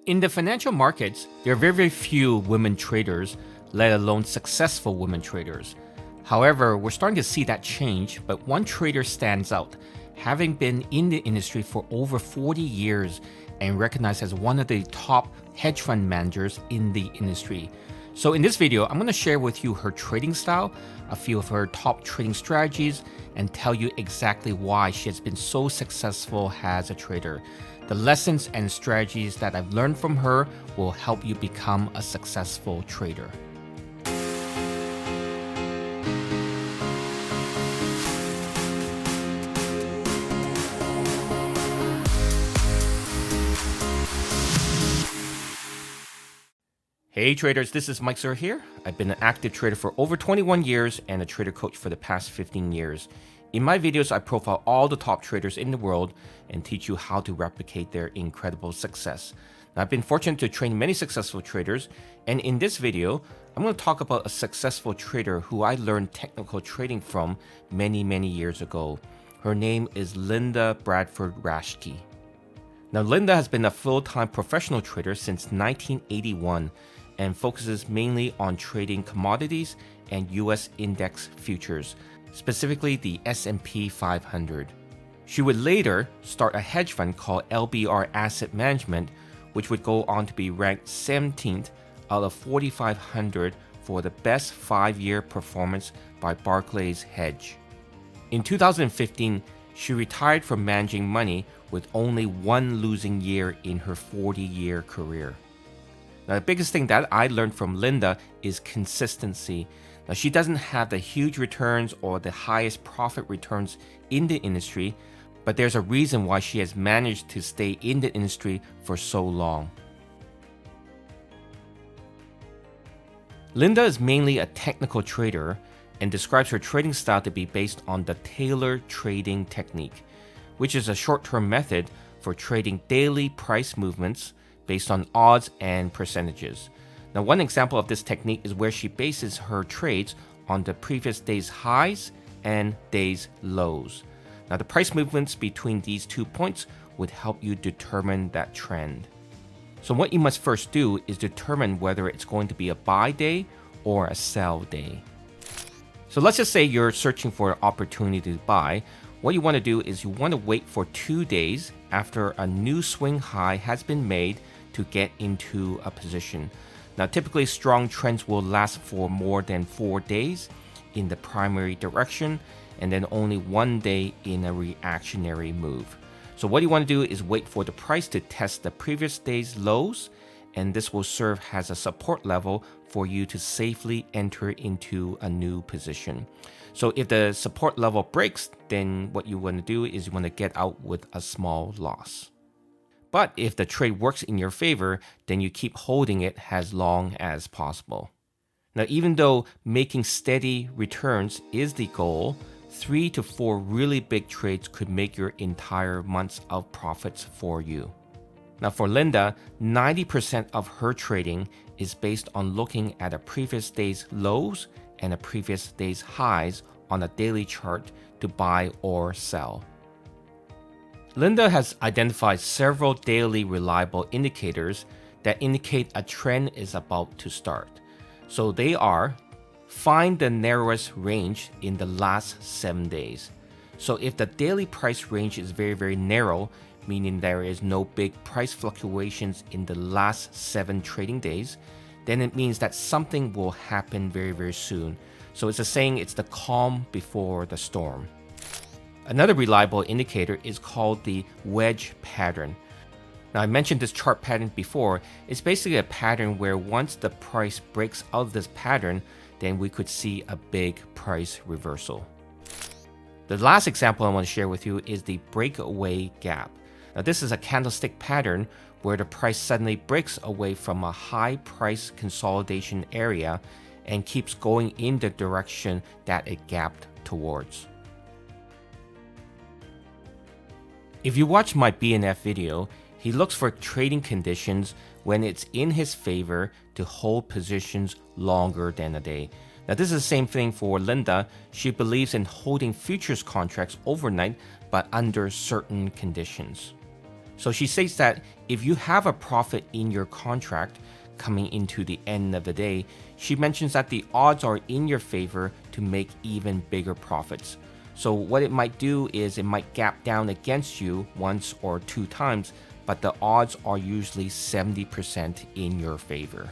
In the financial markets, there are very, very few women traders, let alone successful women traders. However, we're starting to see that change, but one trader stands out, having been in the industry for over 40 years and recognized as one of the top hedge fund managers in the industry. So in this video, I'm going to share with you her trading style, a few of her top trading strategies, and tell you exactly why she has been so successful as a trader. The lessons and strategies that I've learned from her will help you become a successful trader. Hey traders, this is Mike Sir here. I've been an active trader for over 21 years and a trader coach for the past 15 years. In my videos, I profile all the top traders in the world and teach you how to replicate their incredible success. Now, I've been fortunate to train many successful traders, and in this video, I'm going to talk about a successful trader who I learned technical trading from many years ago. Her name is Linda Bradford Raschke. Now, Linda has been a full-time professional trader since 1981 and focuses mainly on trading commodities and US index futures, specifically the S&P 500. She would later start a hedge fund called LBR Asset Management, which would go on to be ranked 17th out of 4,500 for the best 5-year performance by Barclays Hedge. In 2015, she retired from managing money with only one losing year in her 40-year career. Now, the biggest thing that I learned from Linda is consistency. Now, she doesn't have the huge returns or the highest profit returns in the industry, but there's a reason why she has managed to stay in the industry for so long. Linda is mainly a technical trader and describes her trading style to be based on the Taylor trading technique, which is a short-term method for trading daily price movements based on odds and percentages. Now, one example of this technique is where she bases her trades on the previous day's highs and day's lows. Now, the price movements between these 2 points would help you determine that trend. So what you must first do is determine whether it's going to be a buy day or a sell day. So let's just say you're searching for an opportunity to buy. What you want to do is you want to wait for 2 days after a new swing high has been made to get into a position. Now, typically strong trends will last for more than 4 days in the primary direction and then only 1 day in a reactionary move. So what you want to do is wait for the price to test the previous day's lows, and this will serve as a support level for you to safely enter into a new position. So if the support level breaks, then what you want to do is you want to get out with a small loss. But if the trade works in your favor, then you keep holding it as long as possible. Now, even though making steady returns is the goal, 3 to 4 really big trades could make your entire months of profits for you. Now, for Linda, 90% of her trading is based on looking at a previous day's lows and a previous day's highs on a daily chart to buy or sell. Linda has identified several daily reliable indicators that indicate a trend is about to start. So they are: find the narrowest range in the last 7 days. So if the daily price range is very narrow, meaning there is no big price fluctuations in the last 7 trading days, then it means that something will happen very soon. So it's a saying, it's the calm before the storm. Another reliable indicator is called the wedge pattern. Now, I mentioned this chart pattern before. It's basically a pattern where once the price breaks out of this pattern, then we could see a big price reversal. The last example I want to share with you is the breakaway gap. Now, this is a candlestick pattern where the price suddenly breaks away from a high price consolidation area and keeps going in the direction that it gapped towards. If you watch my BNF video, he looks for trading conditions when it's in his favor to hold positions longer than a day. Now, this is the same thing for Linda. She believes in holding futures contracts overnight, but under certain conditions. So she states that if you have a profit in your contract coming into the end of the day, she mentions that the odds are in your favor to make even bigger profits. So what it might do is it might gap down against you once or two times, but the odds are usually 70% in your favor.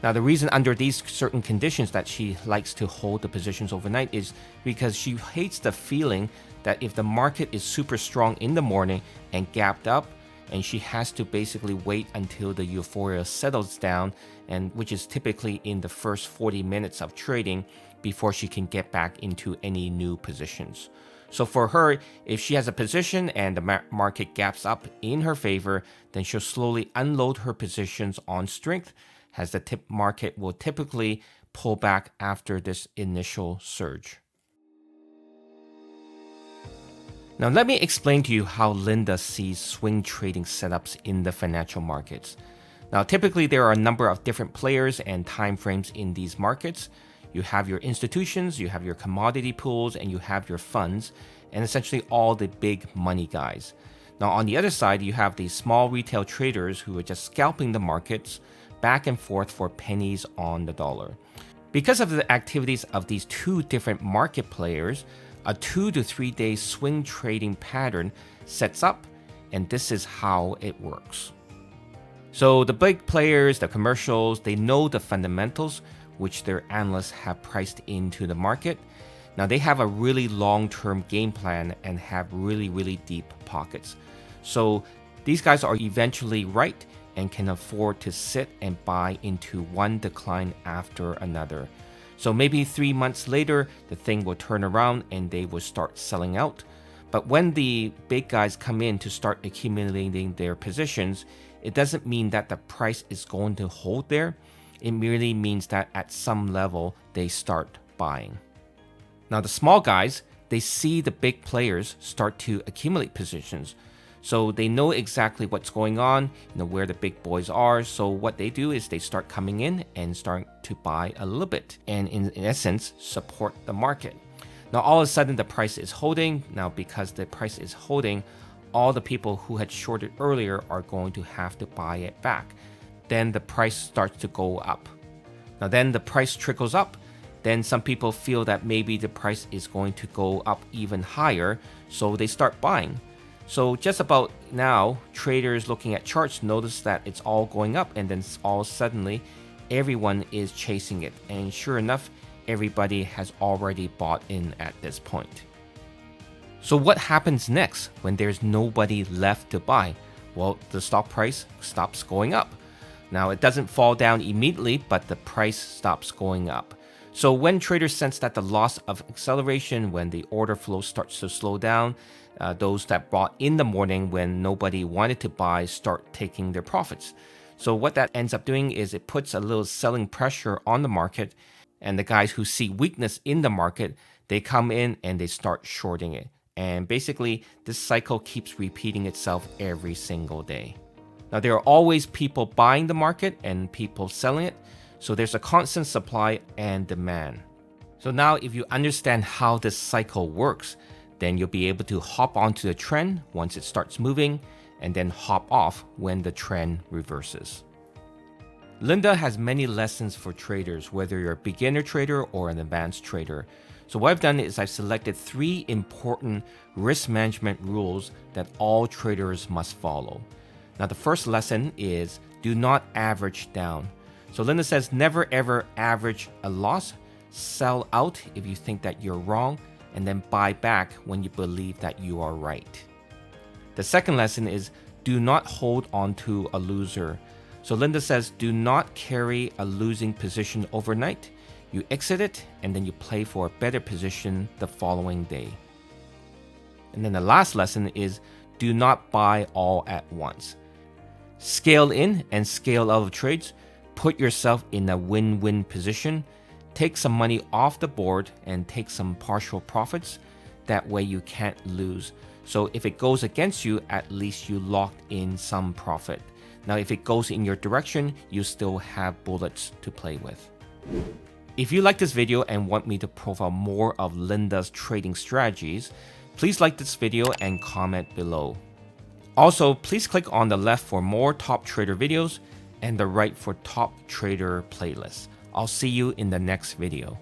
Now, the reason under these certain conditions that she likes to hold the positions overnight is because she hates the feeling that if the market is super strong in the morning and gapped up, and she has to basically wait until the euphoria settles down, and which is typically in the first 40 minutes of trading before she can get back into any new positions. So for her, if she has a position and the market gaps up in her favor, then she'll slowly unload her positions on strength, as the market will typically pull back after this initial surge. Now let me explain to you how Linda sees swing trading setups in the financial markets. Now typically there are a number of different players and time frames in these markets. You have your institutions, you have your commodity pools, and you have your funds, and essentially all the big money guys. Now on the other side, you have the small retail traders who are just scalping the markets back and forth for pennies on the dollar. Because of the activities of these two different market players, a 2 to 3 day swing trading pattern sets up, and this is how it works. So the big players, the commercials, they know the fundamentals which their analysts have priced into the market. Now they have a really long-term game plan and have really deep pockets. So these guys are eventually right and can afford to sit and buy into one decline after another. So maybe 3 months later, the thing will turn around and they will start selling out. But when the big guys come in to start accumulating their positions, it doesn't mean that the price is going to hold there. It merely means that at some level, they start buying. Now the small guys, they see the big players start to accumulate positions. So they know exactly what's going on, where the big boys are. So what they do is they start coming in and start to buy a little bit and in essence, support the market. Now all of a sudden the price is holding. Now because the price is holding, all the people who had shorted earlier are going to have to buy it back. Then the price starts to go up. Now then the price trickles up. Then some people feel that maybe the price is going to go up even higher. So they start buying. So just about now, traders looking at charts notice that it's all going up, and then all suddenly everyone is chasing it. And sure enough, everybody has already bought in at this point. So what happens next when there's nobody left to buy? Well, the stock price stops going up. Now it doesn't fall down immediately, but the price stops going up. So when traders sense that the loss of acceleration, when the order flow starts to slow down, those that bought in the morning when nobody wanted to buy start taking their profits. So what that ends up doing is it puts a little selling pressure on the market, and the guys who see weakness in the market, they come in and they start shorting it. And basically, this cycle keeps repeating itself every single day. Now, there are always people buying the market and people selling it. So there's a constant supply and demand. So now if you understand how this cycle works, then you'll be able to hop onto the trend once it starts moving and then hop off when the trend reverses. Linda has many lessons for traders, whether you're a beginner trader or an advanced trader. So what I've done is I've selected 3 important risk management rules that all traders must follow. Now the first lesson is do not average down. So Linda says never ever average a loss, sell out if you think that you're wrong, and then buy back when you believe that you are right. The second lesson is do not hold on to a loser. So Linda says do not carry a losing position overnight. You exit it and then you play for a better position the following day. And then the last lesson is do not buy all at once. Scale in and scale out of trades. Put yourself in a win-win position. Take some money off the board and take some partial profits. That way you can't lose. So if it goes against you, at least you locked in some profit. Now, if it goes in your direction, you still have bullets to play with. If you like this video and want me to profile more of Linda's trading strategies, please like this video and comment below. Also, please click on the left for more top trader videos and the right for top trader playlists. I'll see you in the next video.